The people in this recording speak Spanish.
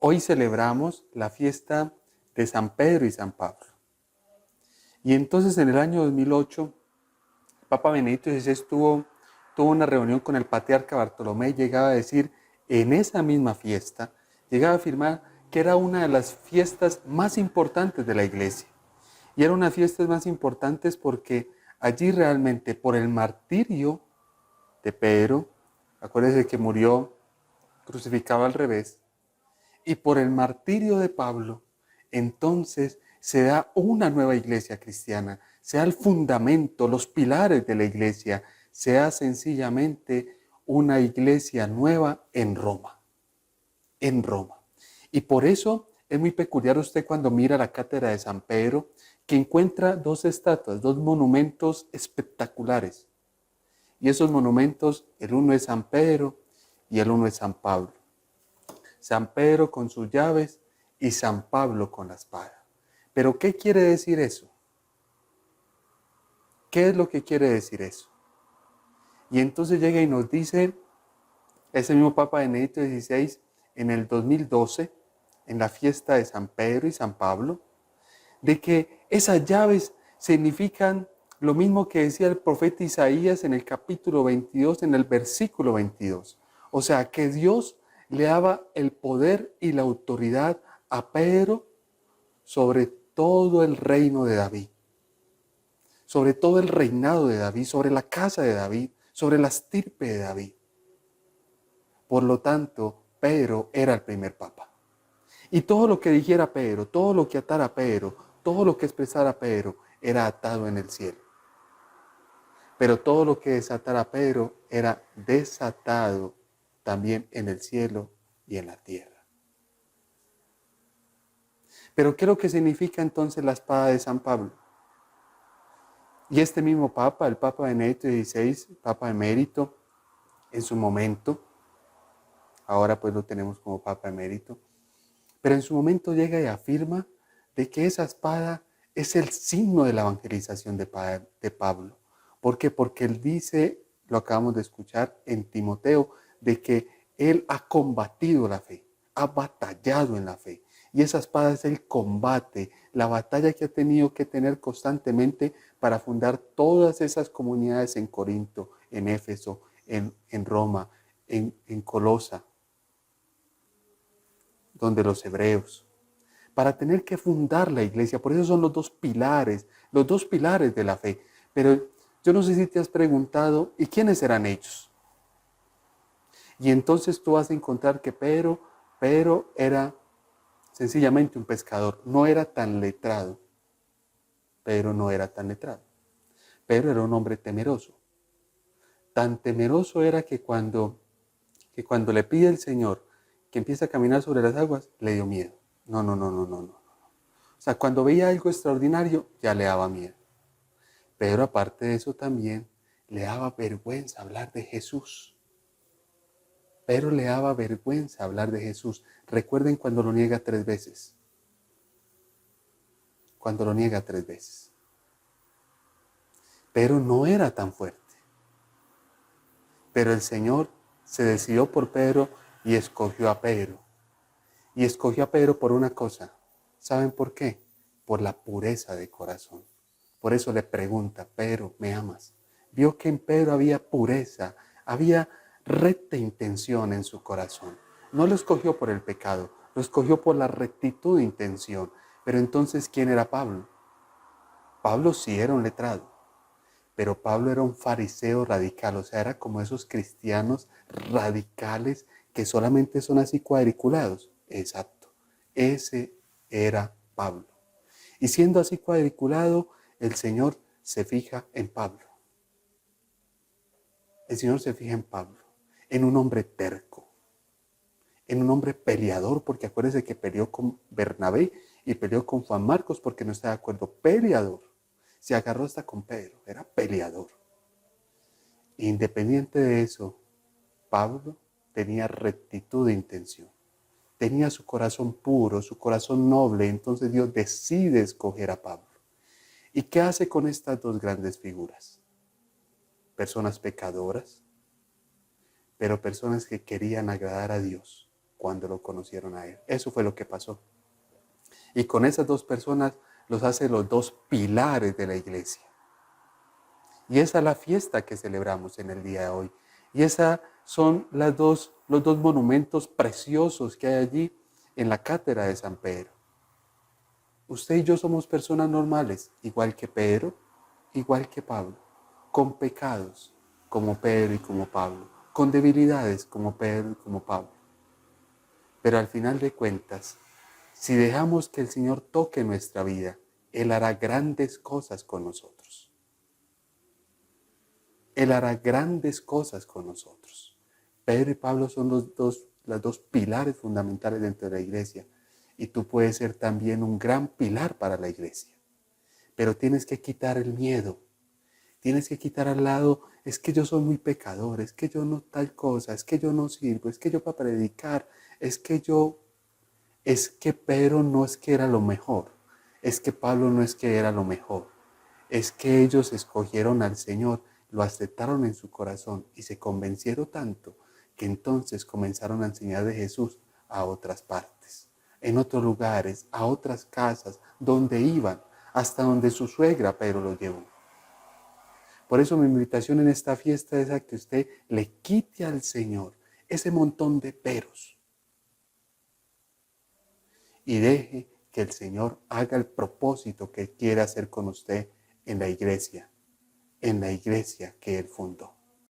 Hoy celebramos la fiesta de San Pedro y San Pablo. Y entonces en el año 2008, el Papa Benedicto XVI tuvo una reunión con el patriarca Bartolomé y llegaba a decir, en esa misma fiesta, llegaba a afirmar que era una de las fiestas más importantes de la Iglesia. Y era una de las fiestas más importantes porque allí realmente por el martirio de Pedro, acuérdense que murió crucificado al revés, y por el martirio de Pablo, entonces se da una nueva iglesia cristiana, se da el fundamento, los pilares de la iglesia, se da sencillamente una iglesia nueva en Roma, en Roma. Y por eso es muy peculiar usted cuando mira la cátedra de San Pedro, que encuentra dos estatuas, dos monumentos espectaculares. Y esos monumentos, el uno es San Pedro y el uno es San Pablo. San Pedro con sus llaves y San Pablo con la espada. ¿Pero qué quiere decir eso? ¿Qué es lo que quiere decir eso? Y entonces llega y nos dice ese mismo Papa Benedicto XVI en el 2012, en la fiesta de San Pedro y San Pablo, de que esas llaves significan lo mismo que decía el profeta Isaías en el capítulo 22, en el versículo 22. O sea, que Dios le daba el poder y la autoridad a Pedro sobre todo el reino de David, sobre todo el reinado de David, sobre la casa de David, sobre la estirpe de David. Por lo tanto, Pedro era el primer papa. Y todo lo que dijera Pedro, todo lo que atara Pedro, todo lo que expresara Pedro, era atado en el cielo. Pero todo lo que desatara Pedro era desatado también en el cielo y en la tierra. Pero ¿qué es lo que significa entonces la espada de San Pablo? Y este mismo Papa, el Papa Benedicto XVI, Papa emérito, en su momento, ahora pues lo tenemos como Papa emérito, pero en su momento llega y afirma de que esa espada es el signo de la evangelización de Pablo. ¿Por qué? Porque él dice, lo acabamos de escuchar en Timoteo, de que él ha combatido la fe, ha batallado en la fe. Y esa espada es el combate, la batalla que ha tenido que tener constantemente para fundar todas esas comunidades en Corinto, en Éfeso, en Roma, en Colosa, donde los hebreos, para tener que fundar la iglesia. Por eso son los dos pilares de la fe. Pero yo no sé si te has preguntado, ¿y quiénes eran ellos? Y entonces tú vas a encontrar que Pedro era sencillamente un pescador, no era tan letrado. Pedro no era tan letrado. Pedro era un hombre temeroso. Tan temeroso era que cuando le pide al Señor que empiece a caminar sobre las aguas, le dio miedo. No. O sea, cuando veía algo extraordinario, ya le daba miedo. Pero aparte de eso también le daba vergüenza hablar de Jesús. Pero le daba vergüenza hablar de Jesús. Recuerden cuando lo niega 3 veces. Cuando lo niega 3 veces. Pero no era tan fuerte. Pero el Señor se decidió por Pedro y escogió a Pedro. Y escogió a Pedro por una cosa. ¿Saben por qué? Por la pureza de corazón. Por eso le pregunta, Pedro, ¿me amas? Vio que en Pedro había pureza, había recta intención en su corazón. No lo escogió por el pecado, lo escogió por la rectitud de intención. Pero entonces, ¿quién era Pablo? Pablo sí era un letrado, pero Pablo era un fariseo radical, o sea, era como esos cristianos radicales que solamente son así cuadriculados. Exacto, ese era Pablo. Y siendo así cuadriculado, el Señor se fija en Pablo. El Señor se fija en Pablo, en un hombre terco, en un hombre peleador, porque acuérdense que peleó con Bernabé y peleó con Juan Marcos porque no está de acuerdo. Peleador. Se agarró hasta con Pedro, era peleador. Independiente de eso, Pablo tenía rectitud de intención. Tenía su corazón puro, su corazón noble, entonces Dios decide escoger a Pablo. ¿Y qué hace con estas dos grandes figuras? Personas pecadoras, pero personas que querían agradar a Dios. cuando lo conocieron a Él. Eso fue lo que pasó. Y con esas dos personas los hace los dos pilares de la iglesia. Y esa es la fiesta que celebramos en el día de hoy. Y esas son los dos monumentos preciosos que hay allí en la cátedra de San Pedro. Usted y yo somos personas normales, igual que Pedro, igual que Pablo, con pecados como Pedro y como Pablo, con debilidades como Pedro y como Pablo. Pero al final de cuentas, si dejamos que el Señor toque nuestra vida, Él hará grandes cosas con nosotros. Él hará grandes cosas con nosotros. Pedro y Pablo son los dos pilares fundamentales dentro de la iglesia. Y tú puedes ser también un gran pilar para la iglesia. Pero tienes que quitar el miedo. Tienes que quitar al lado, es que yo soy muy pecador, es que yo no tal cosa, es que yo no sirvo, es que yo para predicar, es que Pedro no es que era lo mejor, es que Pablo no es que era lo mejor, es que ellos escogieron al Señor, lo aceptaron en su corazón y se convencieron tanto que entonces comenzaron a enseñar de Jesús a otras partes, en otros lugares, a otras casas, donde iban, hasta donde su suegra Pedro lo llevó. Por eso mi invitación en esta fiesta es a que usted le quite al Señor ese montón de peros y deje que el Señor haga el propósito que quiere hacer con usted en la iglesia que Él fundó.